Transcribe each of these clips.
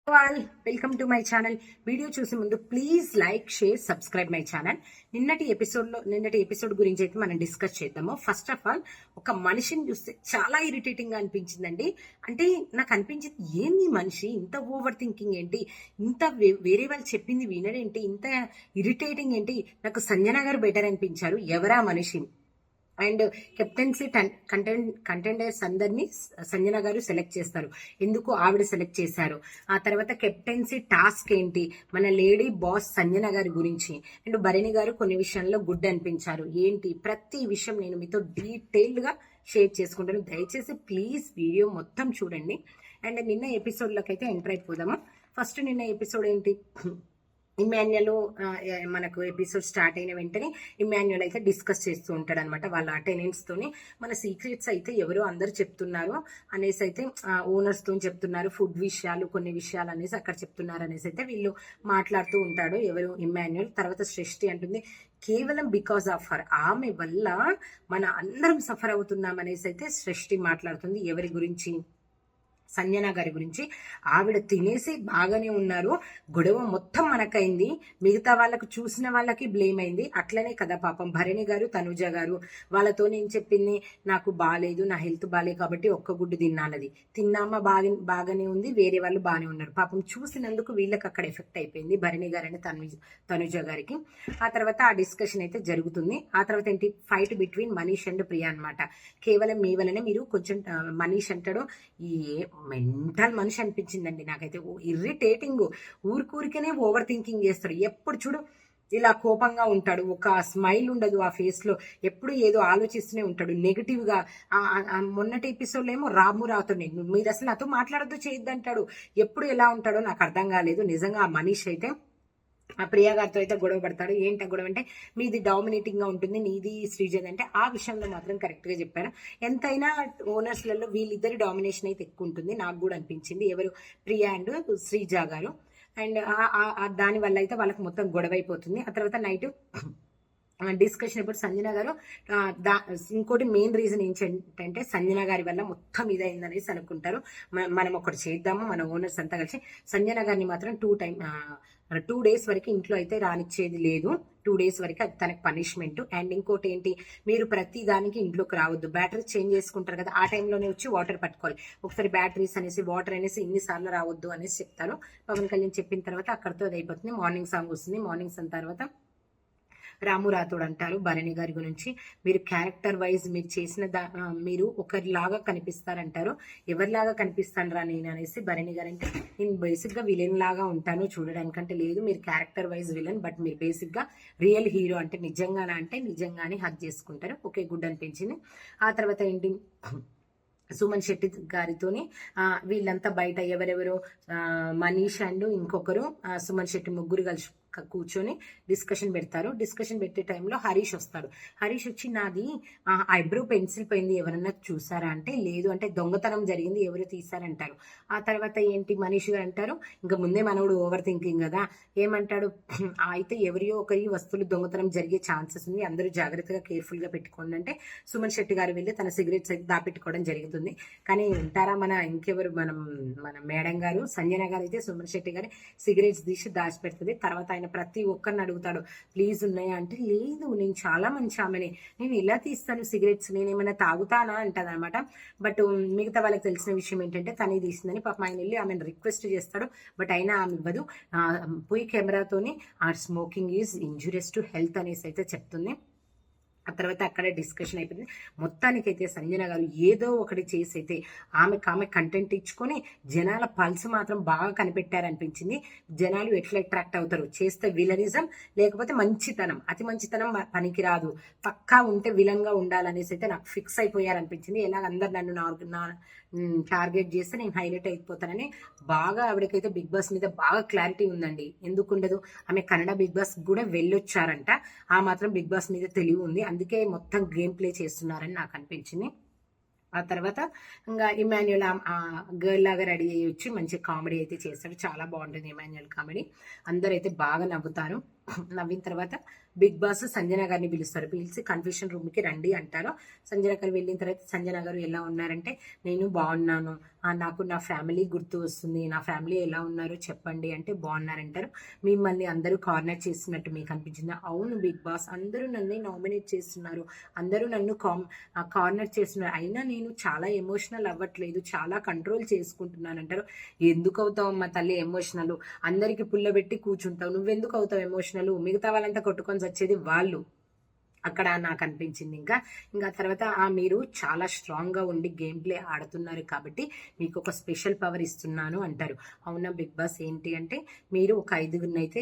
All welcome to my channel. Video చూసే ముందు please like, share, subscribe my channel. నిన్నటి episode గురించి అయితే మనం డిస్కస్ చేద్దాము. ఫస్ట్ ఆఫ్ ఆల్, ఒక మనిషిని చూస్తే చాలా ఇరిటేటింగ్ గా అనిపించిందండి. అంటే నాకు అనిపించింది, ఏంది మనిషి ఇంత ఓవర్ థింకింగ్ ఏంటి, ఇంత వేరే వాళ్ళు చెప్పింది వినడేంటి, ఇంత ఇరిటేటింగ్ ఏంటి. నాకు సంజన గారు బెటర్ అనిపించారు. ఎవరా మనిషి? అండ్ కెప్టెన్సీ కంటెండర్స్ అందరినీ సంజన గారు సెలెక్ట్ చేస్తారు. ఎందుకు ఆవిడ సెలెక్ట్ చేశారు? ఆ తర్వాత కెప్టెన్సీ టాస్క్ ఏంటి, మన లేడీ బాస్ సంజన గారి గురించి. అండ్ భరణి గారు కొన్ని విషయాల్లో గుడ్ అనిపించారు. ఏంటి ప్రతి విషయం నేను మీతో డీటెయిల్డ్ గా షేర్ చేసుకుంటాను. దయచేసి ప్లీజ్ వీడియో మొత్తం చూడండి. అండ్ నిన్న ఎపిసోడ్లోకి అయితే ఎంటర్ అయిపోదాము. ఫస్ట్ నిన్న ఎపిసోడ్ ఏంటి, ఇమాన్యుల్ మనకు ఎపిసోడ్ స్టార్ట్ అయిన వెంటనే ఇమాన్యుల్ అయితే డిస్కస్ చేస్తూ ఉంటాడు అనమాట వాళ్ళ అటెండెన్స్ తోని. మన సీక్రెట్స్ అయితే ఎవరో అందరు చెప్తున్నారు అనేసి అయితే ఓనర్స్ తో చెప్తున్నారు, ఫుడ్ విషయాలు కొన్ని విషయాలు అనేసి అక్కడ చెప్తున్నారు అనేసి అయితే వీళ్ళు మాట్లాడుతూ ఉంటాడు ఎవరు, ఇమాన్యుల్. తర్వాత సృష్టి అంటుంది, కేవలం బికాస్ ఆఫ్ హర్, ఆమె వల్ల మన అందరం సఫర్ అవుతున్నాం అనేసి అయితే సృష్టి మాట్లాడుతుంది. ఎవరి గురించి? సంజన గారి గురించి. ఆవిడ తినేసి బాగానే ఉన్నారు, గొడవ మొత్తం మనకైంది, మిగతా వాళ్ళకు చూసిన వాళ్ళకి బ్లేమ్ అయింది. అట్లనే కదా పాపం భరణి గారు, తనుజ గారు వాళ్ళతో నేను చెప్పింది, నాకు బాగాలేదు, నా హెల్త్ బాగాలేదు కాబట్టి ఒక్క గుడ్డు తిన్నానది, తిన్నామా బాగానే ఉంది, వేరే వాళ్ళు బాగానే ఉన్నారు. పాపం చూసినందుకు వీళ్ళకి అక్కడ ఎఫెక్ట్ అయిపోయింది, భరణి గారు అని తనుజ గారికి. ఆ తర్వాత ఆ డిస్కషన్ అయితే జరుగుతుంది. ఆ తర్వాత ఏంటి, fight between Manish and Priya అనమాట. కేవలం మీ వలనే మీరు కొంచెం, మనీష్ అంటాడు, ఈ మెంటల్ మనిషి అనిపించిందండి నాకైతే. ఇర్రిటేటింగ్, ఊరికూరికనే ఓవర్ థింకింగ్ చేస్తాడు. ఎప్పుడు చూడు ఇలా కోపంగా ఉంటాడు, ఒక స్మైల్ ఉండదు ఆ ఫేస్ లో, ఎప్పుడు ఏదో ఆలోచిస్తూనే ఉంటాడు నెగిటివ్ గా. మొన్నటి ఎపిసోడ్ ఏమో రాము రావుతుంది, మీరు అసలు నాతో మాట్లాడద్దు చేయొద్దంటాడు. ఎప్పుడు ఎలా ఉంటాడో నాకు అర్థం కాలేదు నిజంగా. ఆ మనీష్ అయితే ఆ ప్రియా గారితో అయితే గొడవ పడతాడు. ఏంటి గొడవ అంటే, మీది డామినేటింగ్ గా ఉంటుంది, నీది శ్రీజద్ అంటే. ఆ విషయంలో మాత్రం కరెక్ట్ గా చెప్పారు. ఎంతైనా ఓనర్స్లలో వీళ్ళిద్దరి డామినేషన్ అయితే ఎక్కువ ఉంటుంది, నాకు కూడా అనిపించింది. ఎవరు, ప్రియా అండ్ శ్రీజ గారు. అండ్ దాని వల్ల అయితే వాళ్ళకి మొత్తం గొడవ అయిపోతుంది. ఆ తర్వాత నైట్ డిస్కషన్ ఇప్పుడు సంజన గారు, ఇంకోటి మెయిన్ రీజన్ ఏంటంటే సంజన గారి వల్ల మొత్తం ఇదైంది అనేసి అనుకుంటారు. మనం ఒకటి చేద్దాము, మన ఓనర్స్ అంతా కలిసి సంజన గారిని మాత్రం 2 days వరకు ఇంట్లో అయితే రానిచ్చేది లేదు. 2 days వరకు అది తనకి పనిష్మెంట్. అండ్ ఇంకోటి ఏంటి, మీరు ప్రతి దానికి ఇంట్లోకి రావద్దు, బ్యాటరీ చేంజ్ చేసుకుంటారు కదా, ఆ టైంలోనే వచ్చి వాటర్ పట్టుకోవాలి. ఒకసారి బ్యాటరీస్ అనేసి వాటర్ అనేసి ఇన్నిసార్లు రావద్దు అనేసి చెప్తారు. పవన్ కళ్యాణ్ చెప్పిన తర్వాత అక్కడితో అది అయిపోతుంది. మార్నింగ్ సాంగ్ వస్తుంది. మార్నింగ్ సాంగ్ తర్వాత రాము రాథోడ్ అంటారు భరణి గారి గురించి, మీరు క్యారెక్టర్ వైజ్ మీరు చేసిన మీరు ఒకరిలాగా కనిపిస్తారంటారు. ఎవరిలాగా కనిపిస్తాను నేను అనేసి భరణి గారు అంటే, నేను బేసిక్ గా విలన్ లాగా ఉంటాను చూడడానికంటే. లేదు, మీరు క్యారెక్టర్ వైజ్ విలన్, బట్ మీరు బేసిక్ గా రియల్ హీరో అంటే నిజంగానే అంటే నిజంగానే హక్ చేసుకుంటారు. ఓకే, గుడ్ అనిపించింది. ఆ తర్వాత ఏంటి, సుమన్ శెట్టి గారితోని వీళ్ళంతా బయట ఎవరెవరో మనీష్ అండ్ ఇంకొకరు సుమన్ శెట్టి ముగ్గురు కలిసి కూర్చొని డిస్కషన్ పెడతారు. డిస్కషన్ పెట్టే టైంలో హరీష్ వస్తాడు. హరీష్ వచ్చి, నాది ఐబ్రో పెన్సిల్ పోయింది, ఎవరన్నా చూసారా అంటే, లేదు అంటే దొంగతనం జరిగింది, ఎవరు తీసారంటారు. ఆ తర్వాత ఏంటి, మనీష్ గారు అంటారు, ఇంకా ముందే మనవుడు ఓవర్ థింకింగ్ కదా, ఏమంటాడు, అయితే ఎవరియో ఒకరి వస్తువులు దొంగతనం జరిగే ఛాన్సెస్ ఉంది, అందరూ జాగ్రత్తగా కేర్ఫుల్ గా పెట్టుకోండి అంటే సుమన్ శెట్టి గారు వెళ్ళి తన సిగరెట్స్ అయితే దాపెట్టుకోవడం జరుగుతుంది. కానీ ఉంటారా ఇంకెవరు, మన మేడం గారు సంజన గారు అయితే సుమన్ శెట్టి గారి సిగరెట్స్ తీసి దాచిపెడుతుంది. తర్వాత ఆయన ప్రతి ఒక్కరిని అడుగుతాడు, ప్లీజ్ ఉన్నాయా అంటే, లేదు నేను చాలా మంచి ఆమెని, నేను ఇలా తీస్తాను సిగరెట్స్, నేను ఏమైనా తాగుతానా అంటది అనమాట. బట్ మిగతా వాళ్ళకి తెలిసిన విషయం ఏంటంటే తనే తీసిందని. పాప ఆయన వెళ్ళి ఆమెను రిక్వెస్ట్ చేస్తాడు, బట్ అయినా ఆమె ఇవ్వదు. పోయి కెమెరాతోని ఆ smoking is injurious to health అనేసి అయితే చెప్తుంది. ఆ తర్వాత అక్కడే డిస్కషన్ అయిపోయింది. మొత్తానికైతే సంజన గారు ఏదో ఒకటి చేసి అయితే ఆమె కంటెంట్ ఇచ్చుకొని జనాల పల్స్ మాత్రం బాగా కనిపెట్టారనిపించింది. జనాలు ఎట్లా అట్రాక్ట్ అవుతారు, చేస్తే విలనిజం లేకపోతే మంచితనం, అతి మంచితనం పనికిరాదు, పక్కా ఉంటే విలన్ గా ఉండాలనేసి అయితే నాకు ఫిక్స్ అయిపోయారనిపించింది. ఎలాగ అందరు నన్ను టార్గెట్ చేస్తే నేను హైలైట్ అయిపోతానని బాగా ఆవిడకైతే బిగ్ బాస్ మీద బాగా క్లారిటీ ఉందండి. ఎందుకు ఉండదు, ఆమె కన్నడ బిగ్ బాస్ కూడా వెళ్ళొచ్చారంట, ఆ మాత్రం బిగ్ బాస్ మీద తెలివి ఉంది, అందుకే మొత్తం గేమ్ ప్లే చేస్తున్నారని నాకు అనిపించింది. ఆ తర్వాత ఇంకా ఇమాన్యుల్ గర్ల్ లాగా రెడీ అయ్యి వచ్చి మంచి కామెడీ అయితే చేస్తాడు. చాలా బాగుంటుంది ఇమాన్యుల్ కామెడీ, అందరైతే బాగా నవ్వుతారు. నవ్విన తర్వాత బిగ్ బాస్ సంజన గారిని పిలుస్తారు. పిలిచి కన్ఫ్యూషన్ రూమ్కి రండి అంటారు. సంజన గారు వెళ్ళిన తర్వాత సంజన గారు ఎలా ఉన్నారంటే, నేను బాగున్నాను, నాకు నా ఫ్యామిలీ గుర్తు వస్తుంది, నా ఫ్యామిలీ ఎలా ఉన్నారో చెప్పండి అంటే బాగున్నారంటారు. మిమ్మల్ని అందరూ కార్నర్ చేస్తున్నట్టు మీకు అనిపించిందా? అవును బిగ్ బాస్, అందరూ నన్ను నామినేట్ చేస్తున్నారు, అందరూ నన్ను కార్నర్ చేస్తున్నారు, అయినా నేను చాలా ఎమోషనల్ అవ్వట్లేదు, చాలా కంట్రోల్ చేసుకుంటున్నాను అంటారు. ఎందుకు అవుతావు అమ్మా తల్లి ఎమోషనల్? అందరికి పుల్లబెట్టి కూర్చుంటావు, నువ్వెందుకు అవుతావు ఎమోషనల్? మిగతా వాళ్ళంతా కొట్టుకొని వచ్చేది వాళ్ళు. అక్కడ నాకు అనిపించింది. ఇంకా తర్వాత మీరు చాలా స్ట్రాంగ్గా ఉండి గేమ్ ప్లే ఆడుతున్నారు కాబట్టి మీకు ఒక స్పెషల్ పవర్ ఇస్తున్నాను అంటారు. అవునా బిగ్ బాస్ ఏంటి అంటే, మీరు ఒక 5గురిని అయితే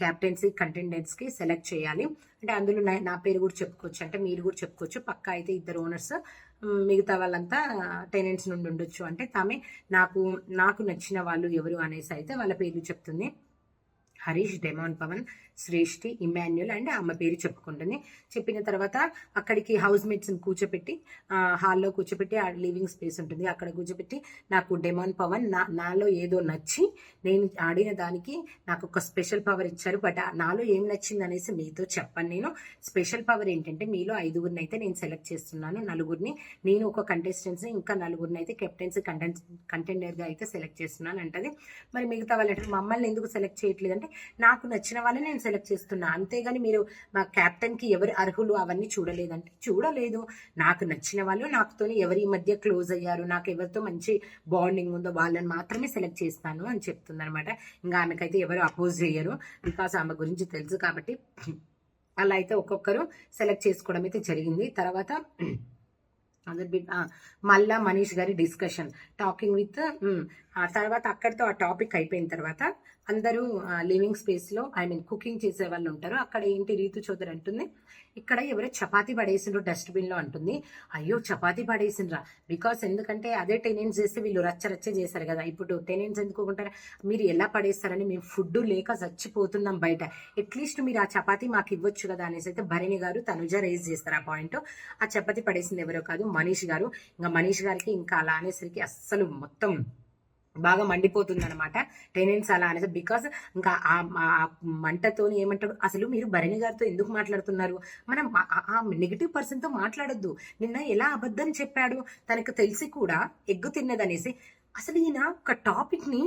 క్యాప్టెన్సీ కంటెండెంట్స్కి సెలెక్ట్ చేయాలి. అంటే అందులో నా పేరు కూడా చెప్పుకోవచ్చు, అంటే మీరు కూడా చెప్పుకోవచ్చు. పక్కా అయితే 2 ఓనర్స్, మిగతా వాళ్ళంతా టెనెంట్స్ నుండి ఉండొచ్చు. అంటే తామే నాకు నచ్చిన వాళ్ళు ఎవరు అనేసి అయితే వాళ్ళ పేర్లు చెప్తుంది. హరీష్, డెమాన్ పవన్, శ్రేష్ఠి, ఇమాన్యుల్ అండ్ అమ్మ పేరు చెప్పుకుంటుంది. చెప్పిన తర్వాత అక్కడికి హౌస్ మేట్స్ని కూర్చోపెట్టి హాల్లో కూర్చోపెట్టి, ఆ లివింగ్ స్పేస్ ఉంటుంది అక్కడ కూర్చోపెట్టి, నాకు డెమాన్ పవన్ నాలో ఏదో నచ్చి నేను ఆడిన దానికి నాకు ఒక స్పెషల్ పవర్ ఇచ్చారు, బట్ నాలో ఏం నచ్చింది అనేసి మీతో చెప్పను. నేను స్పెషల్ పవర్ ఏంటంటే, మీలో 5గురిని అయితే నేను సెలెక్ట్ చేస్తున్నాను, 4గురిని నేను ఒక కంటెస్టెంట్స్ని, ఇంకా 4గురిని అయితే కెప్టెన్సీ కంటెండర్గా అయితే సెలెక్ట్ చేస్తున్నాను అంటది. మరి మిగతా వాళ్ళు మమ్మల్ని ఎందుకు సెలెక్ట్ చేయట్లేదంటే, నాకు నచ్చిన వాళ్ళని నేను సెలెక్ట్ చేస్తున్నా, అంతేగాని మీరు మా క్యాప్టెన్కి ఎవరు అర్హులు అవన్నీ చూడలేదంటే చూడలేదు. నాకు నచ్చిన వాళ్ళు, నాకుతోని ఎవరి మధ్య క్లోజ్ అయ్యారు, నాకు ఎవరితో మంచి బాండింగ్ ఉందో వాళ్ళని మాత్రమే సెలెక్ట్ చేస్తాను అని చెప్తుంది అనమాట. ఇంకా ఆమెకైతే ఎవరు అపోజ్ చేయరు, బికాస్ ఆమె గురించి తెలుసు కాబట్టి. అలా అయితే ఒక్కొక్కరు సెలెక్ట్ చేసుకోవడం అయితే జరిగింది. తర్వాత మళ్ళా మనీష్ గారి డిస్కషన్ టాకింగ్ విత్, తర్వాత అక్కడితో ఆ టాపిక్ అయిపోయిన తర్వాత అందరూ లివింగ్ స్పేస్లో, కుకింగ్ చేసే వాళ్ళు ఉంటారు అక్కడ. ఏంటి రీతు చౌదరి అంటుంది, ఇక్కడ ఎవరో చపాతీ పడేసిండ్రు డస్ట్బిన్లో అంటుంది. అయ్యో చపాతీ పడేసిండ్రా, బికాస్ ఎందుకంటే అదే టెనెంట్స్ చేస్తే వీళ్ళు రచ్చ చేశారు కదా, ఇప్పుడు టెనెంట్స్ ఎందుకుంటారు, మీరు ఎలా పడేస్తారని, మేము ఫుడ్ లేక చచ్చిపోతున్నాం బయట, అట్లీస్ట్ మీరు ఆ చపాతీ మాకు ఇవ్వచ్చు కదా అనేసి అయితే భరణి గారు, తనుజ రేజ్ చేస్తారు ఆ పాయింట్. ఆ చపాతీ పడేసింది ఎవరో కాదు, మనీష్ గారు. ఇంకా మనీష్ గారికి ఇంకా అలా అనేసరికి అస్సలు మొత్తం బాగా మండిపోతుంది అనమాట. టెనెంట్స్ అలా అనేసి, బికాస్ ఇంకా ఆ మంటతోని ఏమంటారు, అసలు మీరు భరణి గారితో ఎందుకు మాట్లాడుతున్నారు, మనం ఆ నెగిటివ్ పర్సన్తో మాట్లాడొద్దు, నిన్న ఎలా అబద్ధం చెప్పాడు తనకు తెలిసి కూడా ఎగ్గు తిన్నదనేసి. అసలు ఈయన ఒక టాపిక్ని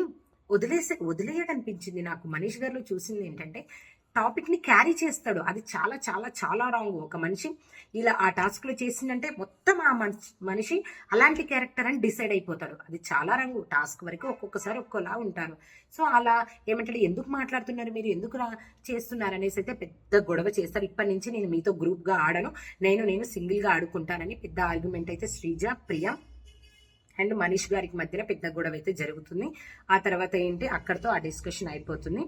వదిలేయడనిపించింది నాకు. మనీష్ గారిలో చూసింది ఏంటంటే, టాపిక్ని క్యారీ చేస్తాడు, అది చాలా చాలా చాలా రాంగ్. ఒక మనిషి ఇలా ఆ టాస్క్లో చేసిందంటే మొత్తం ఆ మనిషి అలాంటి క్యారెక్టర్ అని డిసైడ్ అయిపోతాడు, అది చాలా రాంగ్. టాస్క్ వరకు ఒక్కొక్కసారి ఒక్కోలా ఉంటారు. సో అలా ఏమంటాడు, ఎందుకు మాట్లాడుతున్నారు మీరు, ఎందుకు చేస్తున్నారు అనేసి అయితే పెద్ద గొడవ చేస్తారు. ఇప్పటి నుంచి నేను మీతో గ్రూప్గా ఆడను, నేను సింగిల్గా ఆడుకుంటానని పెద్ద ఆర్గ్యుమెంట్ అయితే శ్రీజ, ప్రియ అండ్ మనీష్ గారికి మధ్యన పెద్ద గొడవ అయితే జరుగుతుంది. ఆ తర్వాత ఏంటి, అక్కడితో ఆ డిస్కషన్ అయిపోతుంది.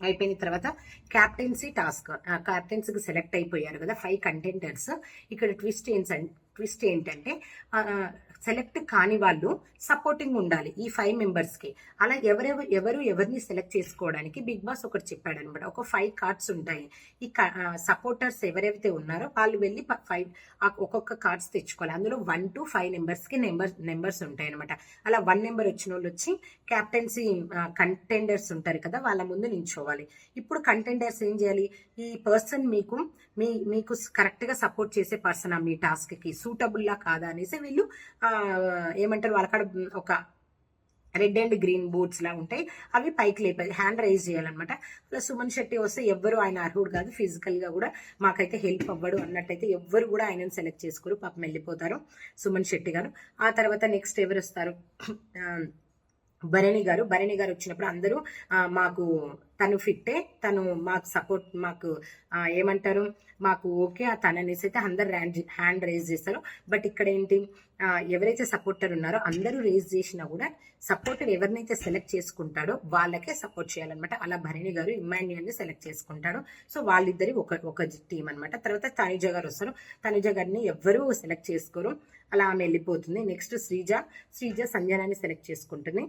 అయిపోయిన తర్వాత క్యాప్టెన్సీ టాస్క్, క్యాప్టెన్సీకి సెలెక్ట్ అయిపోయారు కదా 5 కంటెండర్స్. ఇక్కడ ట్విస్ట్ ఏంటంటే, సెలెక్ట్ కాని వాళ్ళు సపోర్టింగ్ ఉండాలి ఈ 5 మెంబర్స్కి. అలా ఎవరిని సెలెక్ట్ చేసుకోవడానికి బిగ్ బాస్ ఒకటి చెప్పాడు అనమాట. ఒక 5 కార్డ్స్ ఉంటాయి. ఈ సపోర్టర్స్ ఎవరైతే ఉన్నారో వాళ్ళు వెళ్ళి 5 ఒక్కొక్క కార్డ్స్ తెచ్చుకోవాలి. అందులో 1 to 5 నెంబర్స్కి నెంబర్స్ ఉంటాయి అనమాట. అలా 1 నెంబర్ వచ్చిన వాళ్ళు వచ్చి క్యాప్టెన్సీ కంటెండర్స్ ఉంటారు కదా, వాళ్ళ ముందు నించోవాలి. ఇప్పుడు కంటెండర్స్ ఏం చేయాలి, ఈ పర్సన్ మీకు కరెక్ట్గా సపోర్ట్ చేసే పర్సన్ మీ టాస్క్కి సూటబుల్లా కాదా అనేసి వీళ్ళు ఏమంటారు, వాళ్ళక్కడ ఒక రెడ్ అండ్ గ్రీన్ బోర్డ్స్ లా ఉంటాయి, అవి పైకి లేపాయి, హ్యాండ్ రైజ్ చేయాలన్నమాట. అలా సుమన్ శెట్టి వస్తే ఎవ్వరు ఆయన అర్హుడు కాదు, ఫిజికల్ గా కూడా మాకైతే హెల్ప్ అవ్వడు అన్నట్టయితే ఎవ్వరు కూడా ఆయనను సెలెక్ట్ చేసుకోరు, పాపం వెళ్ళిపోతారు సుమన్ శెట్టి గారు. ఆ తర్వాత నెక్స్ట్ ఎవరు వస్తారు, భరణి గారు వచ్చినప్పుడు అందరూ మాకు తను ఫిట్టే, తను మాకు సపోర్ట్, మాకు ఏమంటారు, మాకు ఓకే తను అనేసి అయితే అందరు హ్యాండ్ రేజ్ చేస్తారు. బట్ ఇక్కడ ఏంటి, ఎవరైతే సపోర్టర్ ఉన్నారో అందరూ రేజ్ చేసినా కూడా సపోర్టర్ ఎవరినైతే సెలెక్ట్ చేసుకుంటాడో వాళ్ళకే సపోర్ట్ చేయాలన్నమాట. అలా భరణి గారు ఇమాన్యుయల్ని సెలెక్ట్ చేసుకుంటాడు. సో వాళ్ళిద్దరి ఒక టీం అనమాట. తర్వాత తనుజ గారు వస్తారు, తనుజ గారిని ఎవ్వరూ సెలెక్ట్ చేసుకోరు, అలా ఆమె వెళ్ళిపోతుంది. నెక్స్ట్ శ్రీజ సంజనాన్ని సెలెక్ట్ చేసుకుంటుంది,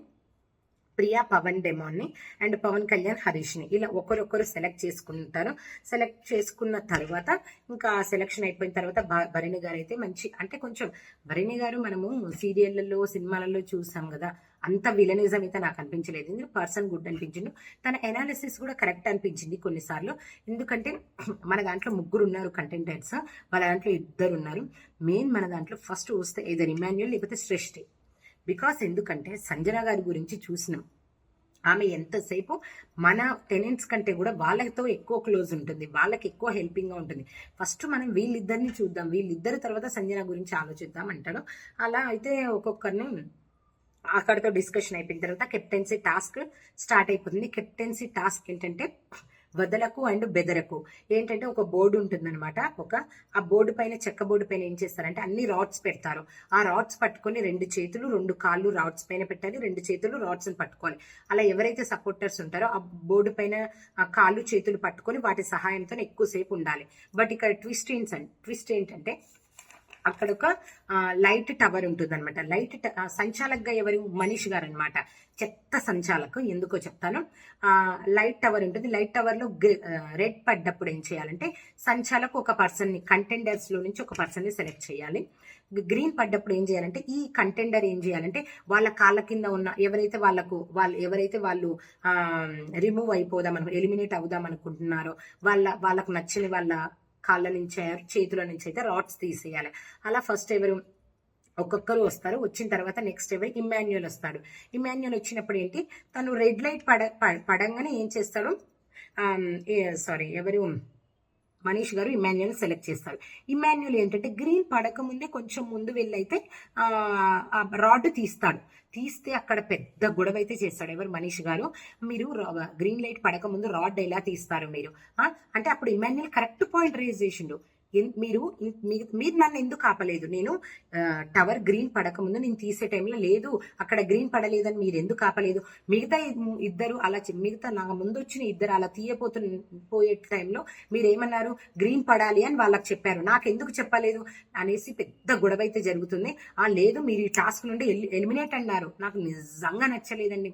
ప్రియా పవన్ డెమాన్ని అండ్ పవన్ కళ్యాణ్ హరీష్ని, ఇలా ఒకరొకరు సెలెక్ట్ చేసుకుంటారు. సెలెక్ట్ చేసుకున్న తర్వాత ఇంకా సెలెక్షన్ అయిపోయిన తర్వాత భరణి గారు అయితే మంచి, అంటే కొంచెం భరణి గారు మనము సీరియళ్లలో సినిమాలలో చూసాం కదా, అంత విలనిజం అయితే నాకు అనిపించలేదు. పర్సన్ గుడ్ అనిపించిండు. తన ఎనాలిసిస్ కూడా కరెక్ట్ అనిపించింది కొన్నిసార్లు. ఎందుకంటే మన దాంట్లో 3 ఉన్నారు కంటెంటెంట్స్, వాళ్ళ దాంట్లో 2 ఉన్నారు. మెయిన్ మన దాంట్లో ఫస్ట్ వస్తే ఏదైనా ఇమాన్యుయల్ లేకపోతే సృష్టి. బికాస్ ఎందుకంటే సంజన గారి గురించి చూసినాం, ఆమె ఎంతసేపు మన టెనెంట్స్ కంటే కూడా వాళ్ళతో ఎక్కువ క్లోజ్ ఉంటుంది, వాళ్ళకి ఎక్కువ హెల్పింగ్గా ఉంటుంది. ఫస్ట్ మనం వీళ్ళిద్దరిని చూద్దాం, వీళ్ళిద్దరి తర్వాత సంజన గురించి ఆలోచిద్దాం అంటాడు. అలా అయితే ఒక్కొక్కరిని అక్కడితో డిస్కషన్ అయిపోయిన తర్వాత కెప్టెన్సీ టాస్క్ స్టార్ట్ అయిపోతుంది. కెప్టెన్సీ టాస్క్ ఏంటంటే వదలకు అండ్ బెదరకు. ఏంటంటే ఒక బోర్డు ఉంటుందన్నమాట. ఆ బోర్డు పైన, చెక్క బోర్డు పైన ఏం చేస్తారంటే అన్ని రాడ్స్ పెడతారు. ఆ రాడ్స్ పట్టుకొని 2 చేతులు 2 కాళ్ళు రాడ్స్ పైన పెట్టాలి, 2 చేతులు రాడ్స్ పట్టుకోవాలి. అలా ఎవరైతే సపోర్టర్స్ ఉంటారో ఆ బోర్డు పైన ఆ కాళ్ళు చేతులు పట్టుకొని వాటి సహాయంతో ఎక్కువసేపు ఉండాలి. బట్ ఇక్కడ ట్విస్ట్ ఏంటంటే అక్కడ ఒక లైట్ టవర్ ఉంటుంది అనమాట. సంచాలకుగా ఎవరు? మనీష్ గారు అనమాట. చెత్త సంచాలకు, ఎందుకో చెప్తాను. లైట్ టవర్ ఉంటుంది. లైట్ టవర్ లో రెడ్ పడ్డప్పుడు ఏం చేయాలంటే సంచాలకు ఒక పర్సన్ ని, కంటెండర్స్ లో నుంచి ఒక పర్సన్ ని సెలెక్ట్ చేయాలి. గ్రీన్ పడ్డప్పుడు ఏం చేయాలంటే ఈ కంటెండర్ ఏం చేయాలంటే వాళ్ళ కాళ్ళ కింద ఉన్న ఎవరైతే వాళ్ళు రిమూవ్ అయిపోదాం ఎలిమినేట్ అవుదాం అనుకుంటున్నారో వాళ్ళకు నచ్చిన వాళ్ళ కాళ్ళ నుంచి, చేతుల నుంచి అయితే రాడ్స్ తీసేయాలి. అలా ఫస్ట్ ఎవరు ఒక్కొక్కరు వస్తారు. వచ్చిన తర్వాత నెక్స్ట్ ఎవరు? ఇమాన్యుయల్ వస్తాడు. ఇమాన్యుయల్ వచ్చినప్పుడు ఏంటి, తను రెడ్ లైట్ పడంగానే ఏం చేస్తాడు, ఎవరు మనీష్ గారు ఇమాన్యుయల్ సెలెక్ట్ చేస్తారు. ఇమాన్యుయల్ ఏంటంటే గ్రీన్ పడక ముందే కొంచెం ముందు వెళ్ళైతే రాడ్ తీస్తే అక్కడ పెద్ద గొడవ అయితే చేస్తాడు. ఎవరు? మనీష్ గారు. మీరు గ్రీన్ లైట్ పడక ముందు రాడ్ ఎలా తీస్తారు మీరు అంటే అప్పుడు ఇమాన్యుయల్ కరెక్ట్ పాయింట్ రేజ్ చేసిండు. మీరు నన్ను ఎందుకు ఆపలేదు? నేను టవర్ గ్రీన్ పడకముందు నేను తీసే టైంలో లేదు, అక్కడ గ్రీన్ పడలేదని మీరు ఎందుకు ఆపలేదు? మిగతా ఇద్దరు మిగతా నా ముందు వచ్చిన ఇద్దరు అలా పోయే టైంలో మీరు ఏమన్నారు? గ్రీన్ పడాలి అని వాళ్ళకి చెప్పారు, నాకెందుకు చెప్పలేదు అనేసి పెద్ద గొడవ అయితే జరుగుతుంది. లేదు, మీరు ఈ టాస్క్ నుండి ఎలిమినేట్ అన్నారు. నాకు నిజంగా నచ్చలేదండి.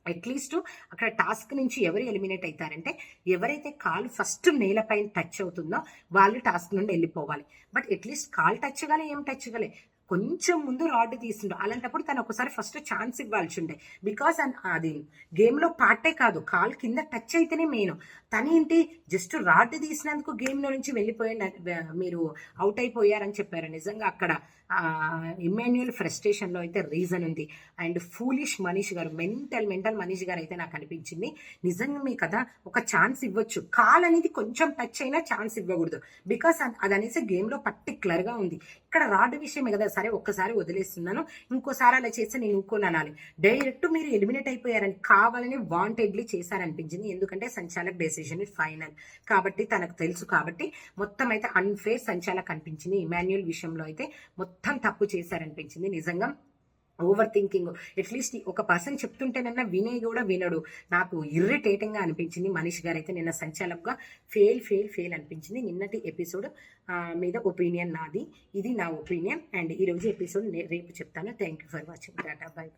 అట్లీస్ట్ అక్కడ టాస్క్ నుంచి ఎవరు ఎలిమినేట్ అవుతారంటే ఎవరైతే కాలు ఫస్ట్ నేలపైన టచ్ అవుతుందో వాళ్ళు టాస్క్ నుండి వెళ్ళిపోవాలి. బట్ అట్లీస్ట్ కాలు టచ్ కాలే, ఏం టచ్ కాలే, కొంచెం ముందు రాడ్ తీసిండు. అలాంటప్పుడు తను ఒకసారి ఫస్ట్ ఛాన్స్ ఇవ్వాల్సి ఉండే. బికాస్ అది గేమ్లో పార్టే కాదు, కాలు కింద టచ్ అయితేనే మెయిన్. తనేంటి జస్ట్ రాడ్ తీసినందుకు గేమ్లో నుంచి మీరు అవుట్ అయిపోయారని చెప్పారు. నిజంగా అక్కడ ఇమాన్యుయల్ ఫ్రస్ట్రేషన్లో అయితే రీజన్ ఉంది. అండ్ ఫూలిష్ మనీష్ గారు, మెంటల్ మనీష్ గారు అయితే నాకు అనిపించింది. నిజంగా మీ కదా ఒక ఛాన్స్ ఇవ్వచ్చు, కాల్ అనేది కొంచెం టచ్ అయినా ఛాన్స్ ఇవ్వకూడదు. బికాస్ అది అనేసి గేమ్లో పర్టికులర్గా ఉంది. ఇక్కడ రాడ్ విషయమే కదా, సరే ఒక్కసారి వదిలేస్తున్నాను, ఇంకోసారి అలా చేస్తే నేను ఊరుకోననాలి. డైరెక్ట్ మీరు ఎలిమినేట్ అయిపోయారని కావాలని వాంటెడ్లీ చేశారనిపించింది. ఎందుకంటే సంచాలక్ డెసిషన్ ఫైనల్ కాబట్టి, తనకు తెలుసు కాబట్టి మొత్తం అయితే అన్ఫేర్ సంచాలక్ అనిపించింది. ఇమాన్యుయల్ విషయంలో అయితే మొత్తం తప్పు చేశారనిపించింది. నిజంగా ఓవర్ థింకింగ్. అట్లీస్ట్ ఒక పర్సన్ చెప్తుంటేనన్నా కూడా వినడు. నాకు ఇర్రిటేటింగ్ గా అనిపించింది. మనీష్ గారు అయితే నిన్న సంచాలకుగా ఫెయిల్ అనిపించింది. నిన్నటి ఎపిసోడ్ మీద ఒపీనియన్ నాది, ఇది నా ఒపీనియన్. అండ్ ఈ రోజు ఎపిసోడ్ రేపు చెప్తాను. Thank you for watching. Tata, by.